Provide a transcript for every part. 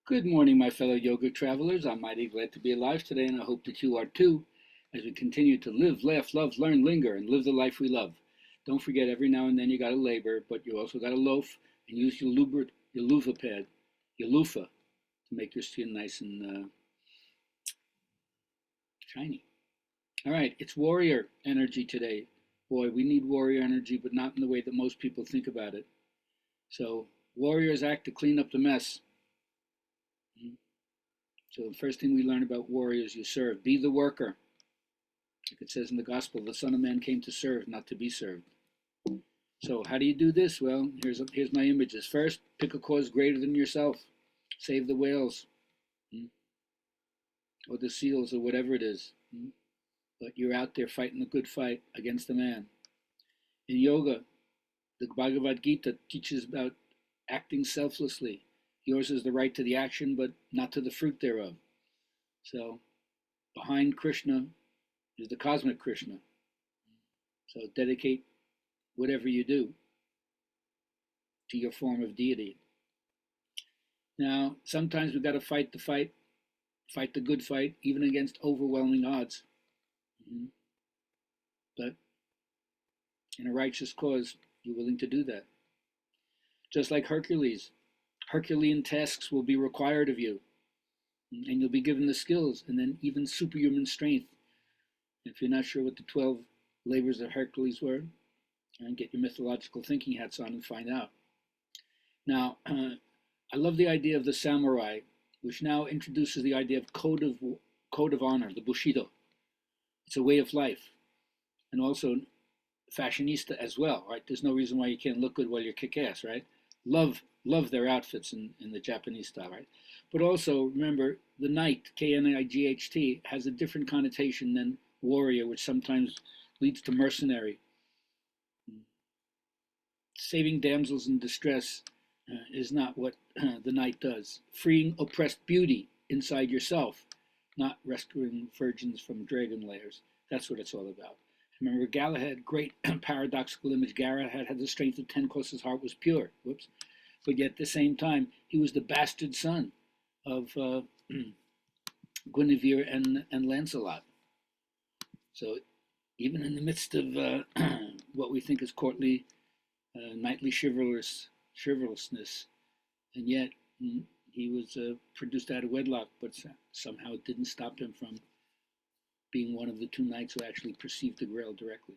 Good morning, my fellow yoga travelers. I'm mighty glad to be alive today, and I hope that you are too, as we continue to live, laugh, love, learn, linger, and live the life we love. Don't forget, every now and then you got to labor, but you also got to loaf and use your loofah pad, your loofah, to make your skin nice and shiny. All right, it's warrior energy today. Boy, we need warrior energy, but not in the way that most people think about it. So, warriors act to clean up the mess. So the first thing we learn about warriors, you serve. Be the worker. Like it says in the gospel, the Son of Man came to serve, not to be served. So how do you do this? Well, here's my images. First, pick a cause greater than yourself. Save the whales, or the seals, or whatever it is. But you're out there fighting the good fight against the man. In yoga, the Bhagavad Gita teaches about acting selflessly. Yours is the right to the action, but not to the fruit thereof. So behind Krishna is the cosmic Krishna. So dedicate whatever you do to your form of deity. Now, sometimes we've got to fight the fight, fight the good fight, even against overwhelming odds. But in a righteous cause, you're willing to do that. Just like Hercules, Herculean tasks will be required of you, and you'll be given the skills and then even superhuman strength. If you're not sure what the 12 labors of Hercules were, get your mythological thinking hats on and find out. Now, I love the idea of the samurai, which now introduces the idea of code of honor, the bushido. It's a way of life, and also fashionista as well, right? There's no reason why you can't look good while you're kick-ass, right? Love their outfits in the Japanese style, right? But also remember, the knight, Knight, has a different connotation than warrior, which sometimes leads to mercenary. Saving damsels in distress is not what the knight does. Freeing oppressed beauty inside yourself, not rescuing virgins from dragon lairs. That's what it's all about. Remember, Galahad, great paradoxical image. Galahad had the strength of 10 because his heart was pure. Whoops. But yet at the same time, he was the bastard son of Guinevere and Lancelot. So even in the midst of what we think is courtly, knightly chivalrousness, and yet he was produced out of wedlock, but somehow it didn't stop him from being one of the two knights who actually perceived the Grail directly.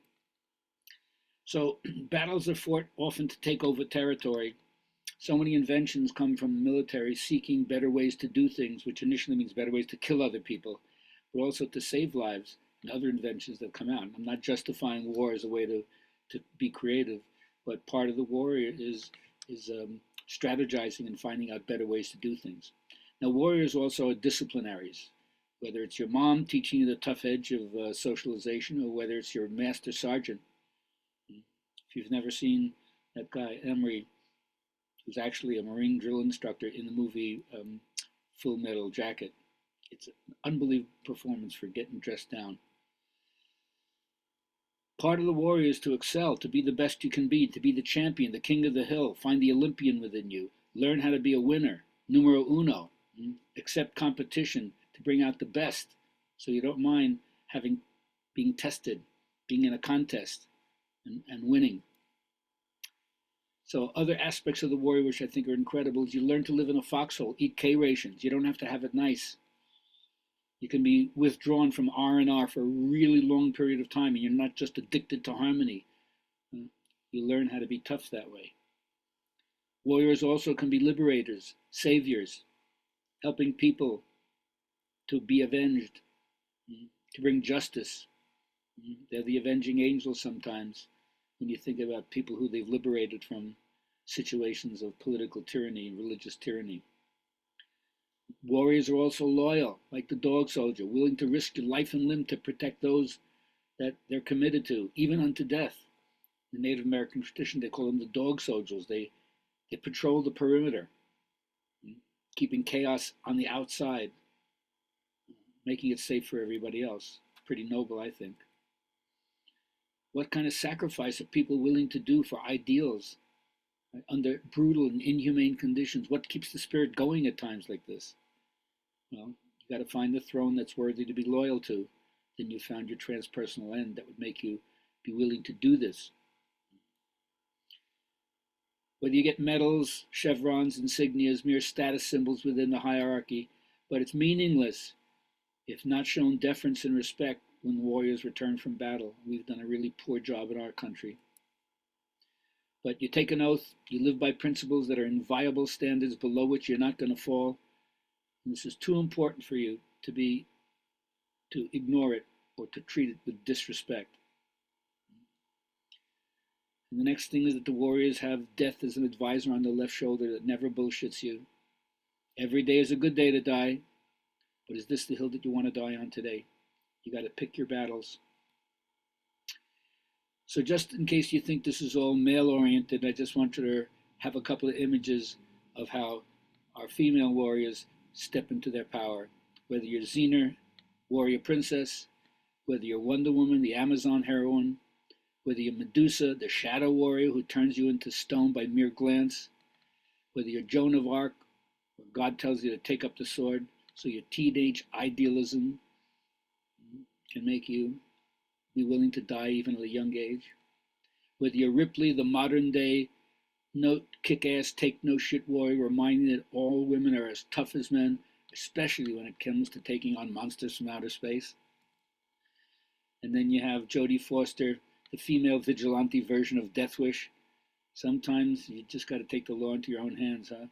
So battles are fought often to take over territory. So many inventions come from the military seeking better ways to do things, which initially means better ways to kill other people, but also to save lives, and other inventions that come out. I'm not justifying war as a way to be creative, but part of the warrior is strategizing and finding out better ways to do things. Now, warriors also are disciplinaries, whether it's your mom teaching you the tough edge of socialization, or whether it's your master sergeant. If you've never seen that guy, Emery, who's actually a Marine drill instructor in the movie Full Metal Jacket, it's an unbelievable performance for getting dressed down. Part of the warrior is to excel, to be the best you can be, to be the champion, the king of the hill, find the Olympian within you, learn how to be a winner, numero uno, accept competition to bring out the best, so you don't mind being tested, being in a contest, and winning. So other aspects of the warrior which I think are incredible is you learn to live in a foxhole, eat K rations. You don't have to have it nice. You can be withdrawn from R&R for a really long period of time, and you're not just addicted to harmony. You learn how to be tough that way. Warriors also can be liberators, saviors, helping people to be avenged, to bring justice. They're the avenging angels sometimes when you think about people who they've liberated from situations of political tyranny and religious tyranny. Warriors are also loyal, like the dog soldier, willing to risk your life and limb to protect those that they're committed to, even unto death. In Native American tradition, they call them the dog soldiers. They patrol the perimeter, keeping chaos on the outside, making it safe for everybody else. Pretty noble, I think. What kind of sacrifice are people willing to do for ideals right? Under brutal and inhumane conditions. What keeps the spirit going at times like this? Well, you got to find the throne that's worthy to be loyal to. Then you found your transpersonal end that would make you be willing to do this. Whether you get medals, chevrons, insignias, mere status symbols within the hierarchy, but it's meaningless if not shown deference and respect when warriors return from battle. We've done a really poor job in our country. But you take an oath, you live by principles that are inviolable standards below which you're not going to fall. And this is too important for you to ignore it or to treat it with disrespect. And the next thing is that the warriors have death as an advisor on the left shoulder that never bullshits you. Every day is a good day to die, but is this the hill that you want to die on today? You got to pick your battles. So just in case you think this is all male-oriented, I just want you to have a couple of images of how our female warriors step into their power. Whether you're Xena, warrior princess, whether you're Wonder Woman, the Amazon heroine, whether you're Medusa, the shadow warrior who turns you into stone by mere glance, whether you're Joan of Arc, where God tells you to take up the sword, so your teenage idealism can make you be willing to die even at a young age. Whether you're Ripley, the modern day kick-ass, take-no-shit warrior, reminding that all women are as tough as men, especially when it comes to taking on monsters from outer space. And then you have Jodie Foster, the female vigilante version of Death Wish. Sometimes you just got to take the law into your own hands, huh?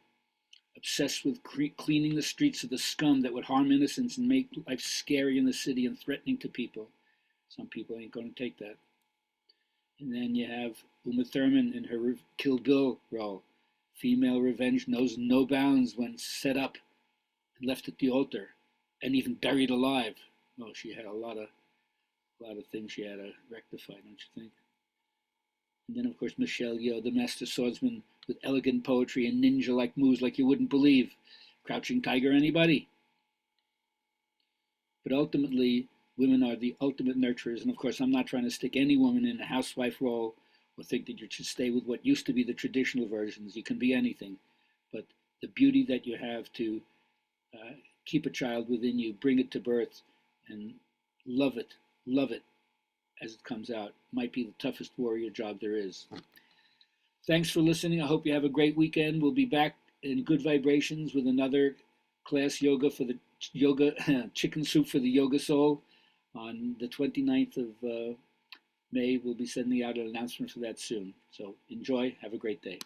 Obsessed with cleaning the streets of the scum that would harm innocents and make life scary in the city and threatening to people. Some people ain't going to take that. And then you have Uma Thurman in her Kill Bill role. Female revenge knows no bounds when set up and left at the altar, and even buried alive. Oh, she had a lot of things she had to rectify, don't you think? And then, of course, Michelle Yeoh, the master swordsman with elegant poetry and ninja-like moves like you wouldn't believe. Crouching Tiger, anybody? But ultimately, women are the ultimate nurturers. And of course, I'm not trying to stick any woman in a housewife role or think that you should stay with what used to be the traditional versions. You can be anything. But the beauty that you have to keep a child within you, bring it to birth, and love it as it comes out might be the toughest warrior job there is. Thanks for listening. I hope you have a great weekend. We'll be back in good vibrations with another class yoga for the yoga chicken soup for the yoga soul on the 29th of May. We'll be sending out an announcement for that soon. So enjoy. Have a great day.